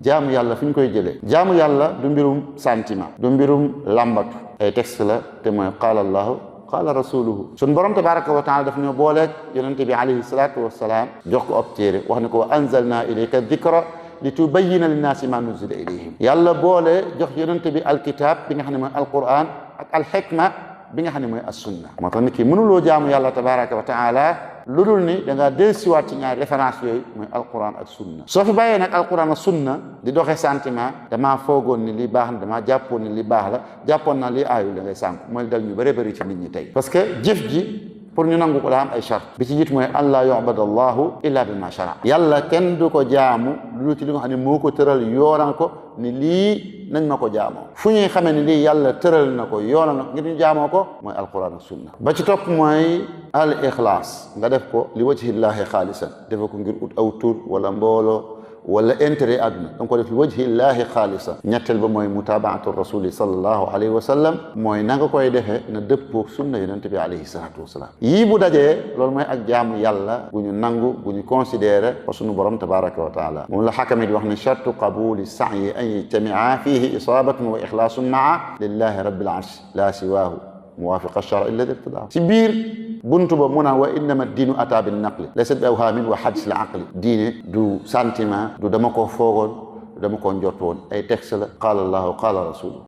jaamu yàlla fi ñu koy jëlee jaamu yàlla du mbirum sentiment du mbirum làmbatu ay texte la te mooy qaala allahu qaala rasuluhu sun borom tabaraka wa taala daf ñoo booleeg yonente bi alayhi salatu wasalaam jox ko ab téere wax ne ko wa anzalna ilayka dikra li tubayyina linnaasi ma nuzila ilayhim yàlla boole jox yonente bi alkitab bi nga xam ne mooy alquran ak alxikma bi nga xam ne mooy assunna moo tax nit ki mënuloo jaamu yàlla tabaraka wa taala lu dul ni da ngaa dellusiwaat ci ñaari référence yooyu mooy alquran ak sunna soo fi bàyyee nag alquran ak sunna di doxee sentiment damaa foogoon ni li baax na damaa jàppoon ni li baax la jàppoon naa li aayul da ngay sànku mooy dal ñu bëree bëri ci nit ñi tey parce que jëf ji pour ñu nangu ko daa am ay charte bi ci jiit mooy an laa yu'bada allahu illa bima shara yàlla kenn du ko jaamu lu ci li nga xam ne moo ko tëral yoonal ko ni lii nañ ma ko jaamoo fu ñuy xamee ni lii yàlla tëral na ko yoonal na ko ngir ñu jaamoo ko mooy alquran ak sunna ba ci topp mooy al ixlaas nga def ko li wajhillahi xaalisan defe ko ngir ut aw tur wala mbooloo wala intérêt àdduna da nga ko def li wajhillahi xaalisan ñetteel ba mooy mutabaatu rasuli sallallahu alayhi wa sallam mooy na nga koy defee na dëppoo sunna yonente bi alayhi salatu wasalaam yii bu dajee loolu mooy ak jaamu yàlla gu ñu nangu gu ñu considéré ko sunu borom tabaraka wa taala moom la xakami di wax ne chartu qabuli sa'yi an yajtamia fihi isabatun wa ixlaasun maa lillahi rabbil arsh la siwaahu muwafiq ash-shar' alladhi irtadaa ci biir buntu ba mu naan wa innama diinu ata bin naqli laysa bi awhaamin wa hadis al aqli diine du sentiment du dama ko foogoon du dama ko njort woon ay texte la qaala allahu qaala rasuluhu